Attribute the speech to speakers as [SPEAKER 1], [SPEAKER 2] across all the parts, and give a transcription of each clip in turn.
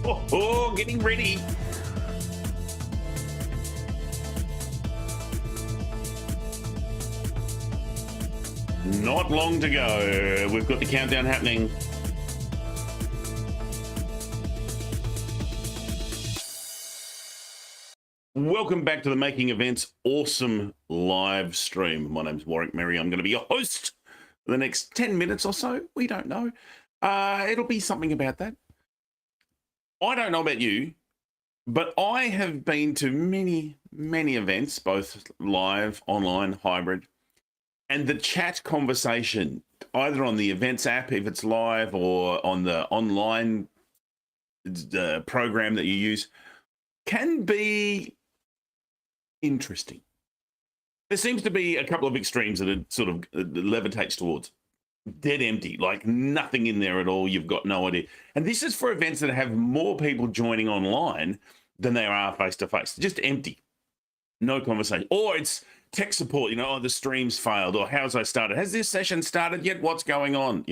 [SPEAKER 1] Getting ready. Not long to go. We've got the countdown happening. Welcome back to the Making Events Awesome live stream. My name's Warwick Merry. I'm going to be your host for the next 10 minutes or so. We don't know. It'll be something about that. I don't know about you, but I have been to many, many events, both live, online, hybrid, and the chat conversation, either on the events app, if it's live, or on the online program that you use, can be interesting. There seems to be a couple of extremes that it sort of levitates towards. Dead empty, like nothing in there at all. You've got no idea. And this is for events that have more people joining online than there are face-to-face. Just empty. No conversation. Or it's tech support, oh, the stream's failed, or how's I started? Has this session started yet? What's going on?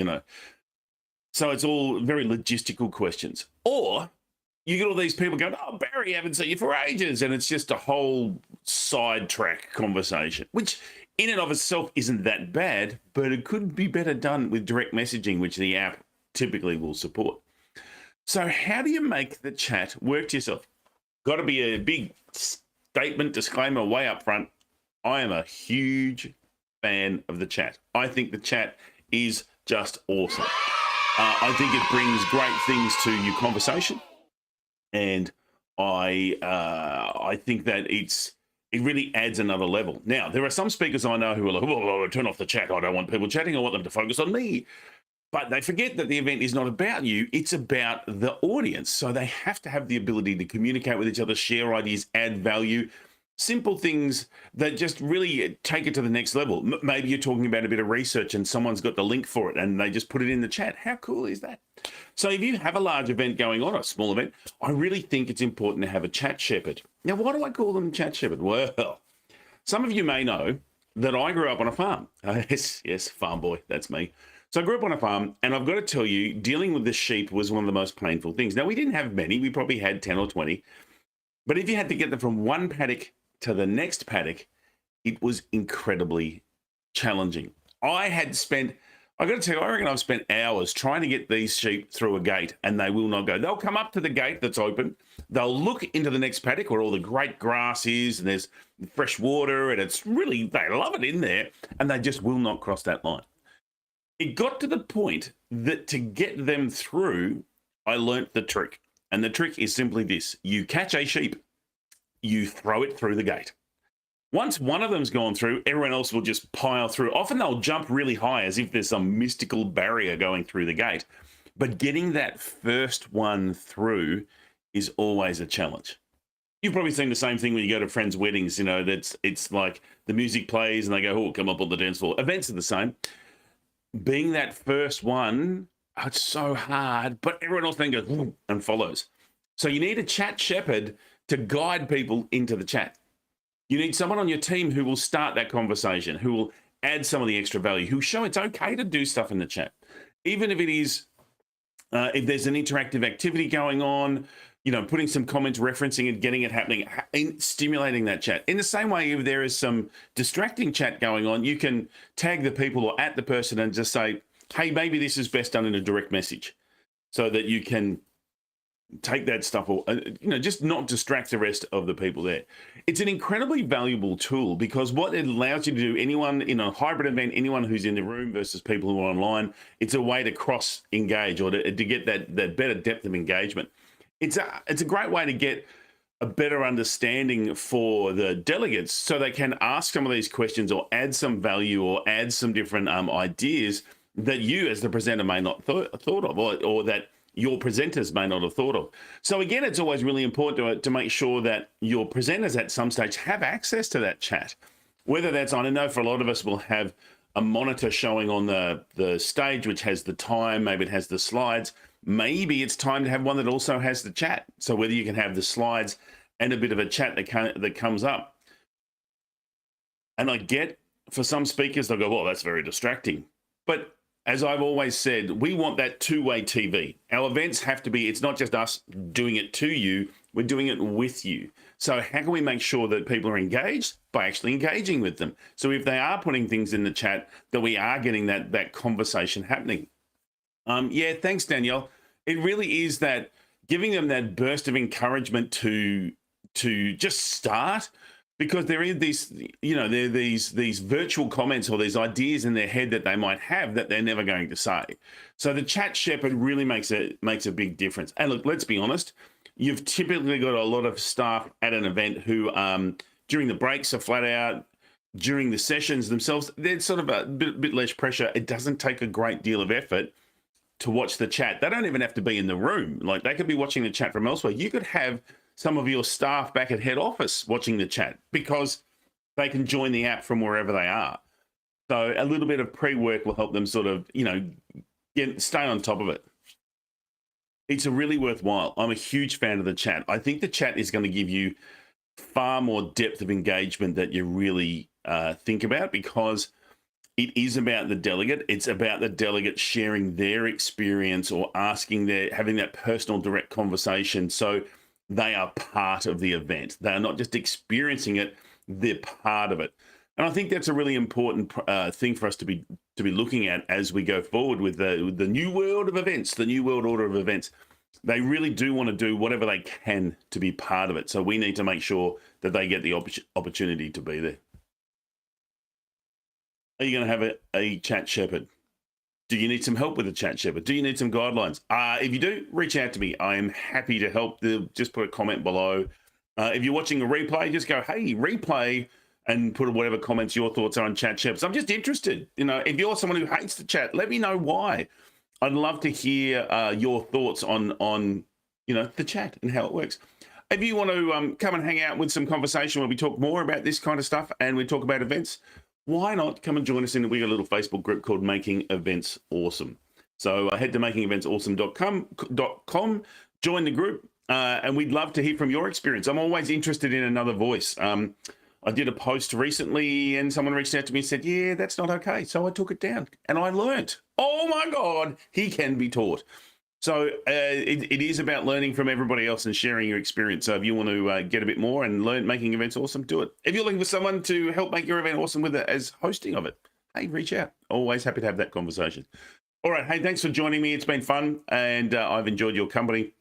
[SPEAKER 1] So it's all very logistical questions. Or you get all these people going, oh, Barry, haven't seen you for ages. And it's just a whole sidetrack conversation, which in and of itself isn't that bad, but it could be better done with direct messaging, which the app typically will support. So how do you make the chat work to yourself? Got to be a big statement, disclaimer way up front. I am a huge fan of the chat. I think the chat is just awesome. I think it brings great things to your conversation. And I think that it really adds another level. Now, there are some speakers I know who are like, oh, turn off the chat. I don't want people chatting. I want them to focus on me. But they forget that the event is not about you. It's about the audience. So they have to have the ability to communicate with each other, share ideas, add value. Simple things that just really take it to the next level. Maybe you're talking about a bit of research and someone's got the link for it and they just put it in the chat. How cool is that? So if you have a large event going on, a small event, I really think it's important to have a chat shepherd. Now, why do I call them chat shepherd? Well, some of you may know that I grew up on a farm. Yes, farm boy, that's me. So I grew up on a farm, and I've got to tell you, dealing with the sheep was one of the most painful things. Now, we didn't have many. We probably had 10 or 20. But if you had to get them from one paddock to the next paddock, it was incredibly challenging. I got to tell you, I reckon I've spent hours trying to get these sheep through a gate, and they will not go. They'll come up to the gate that's open. They'll look into the next paddock where all the great grass is, and there's fresh water, and they love it in there, and they just will not cross that line. It got to the point that to get them through, I learnt the trick. And the trick is simply this. You catch a sheep, you throw it through the gate. Once one of them's gone through, everyone else will just pile through. Often they'll jump really high as if there's some mystical barrier going through the gate. But getting that first one through is always a challenge. You've probably seen the same thing when you go to friends' weddings. It's like the music plays and they go, oh, come up on the dance floor. Events are the same. Being that first one, it's so hard, but everyone else then goes and follows. So you need a chat shepherd to guide people into the chat. You need someone on your team who will start that conversation, who will add some of the extra value, who will show it's okay to do stuff in the chat. Even if it is, if there's an interactive activity going on, putting some comments, referencing it, getting it happening, stimulating that chat. In the same way, if there is some distracting chat going on, you can tag the people or at the person and just say, hey, maybe this is best done in a direct message so that you can take that stuff or, just not distract the rest of the people there. It's an incredibly valuable tool because what it allows you to do, anyone in a hybrid event, anyone who's in the room versus people who are online, it's a way to cross-engage or to get that better depth of engagement. It's a great way to get a better understanding for the delegates so they can ask some of these questions or add some value or add some different ideas that you as the presenter may not thought of or that your presenters may not have thought of. So again, it's always really important to make sure that your presenters at some stage have access to that chat. Whether that's, I know for a lot of us will have a monitor showing on the stage, which has the time, maybe it has the slides. Maybe it's time to have one that also has the chat. So whether you can have the slides and a bit of a chat that comes up. And I get, for some speakers, they'll go, well, that's very distracting. But as I've always said, we want that two-way TV. Our events have to be, it's not just us doing it to you, we're doing it with you. So how can we make sure that people are engaged? By actually engaging with them. So if they are putting things in the chat, that we are getting that conversation happening. Yeah, thanks, Danielle. It really is that giving them that burst of encouragement to just start, because there is these, there are these virtual comments or these ideas in their head that they might have that they're never going to say. So the chat shepherd really makes a big difference. And look, let's be honest, you've typically got a lot of staff at an event who during the breaks are flat out. During the sessions themselves, there's sort of a bit less pressure. It doesn't take a great deal of effort to watch the chat. They don't even have to be in the room. Like, they could be watching the chat from elsewhere. You could have some of your staff back at head office watching the chat because they can join the app from wherever they are. So a little bit of pre-work will help them sort of, stay on top of it. It's a really worthwhile. I'm a huge fan of the chat. I think the chat is going to give you far more depth of engagement that you really think about, because it is about the delegate. It's about the delegate sharing their experience or having that personal direct conversation. So they are part of the event. They are not just experiencing it, they're part of it. And I think that's a really important thing for us to be looking at as we go forward with the new world of events, the new world order of events. They really do want to do whatever they can to be part of it. So we need to make sure that they get the opportunity to be there. Are you going to have a chat shepherd? Do you need some help with the chat shepherd? Do you need some guidelines? If you do, reach out to me. I am happy to help. Just put a comment below. If you're watching a replay, just go, hey, replay, and put whatever comments your thoughts are on chat shepherds. I'm just interested. If you're someone who hates the chat, let me know why. I'd love to hear your thoughts on the chat and how it works. If you want to come and hang out with some conversation where we talk more about this kind of stuff and we talk about events, why not come and join us we got a little Facebook group called Making Events Awesome. So head to makingeventsawesome.com, join the group, and we'd love to hear from your experience. I'm always interested in another voice. I did a post recently and someone reached out to me and said, yeah, that's not okay. So I took it down and I learned. Oh my God, he can be taught. So it is about learning from everybody else and sharing your experience. So if you want to get a bit more and learn making events awesome, do it. If you're looking for someone to help make your event awesome with it as hosting of it, hey, reach out. Always happy to have that conversation. All right. Hey, thanks for joining me. It's been fun and I've enjoyed your company.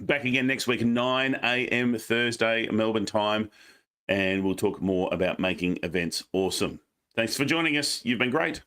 [SPEAKER 1] Back again next week, 9 a.m. Thursday, Melbourne time. And we'll talk more about making events awesome. Thanks for joining us. You've been great.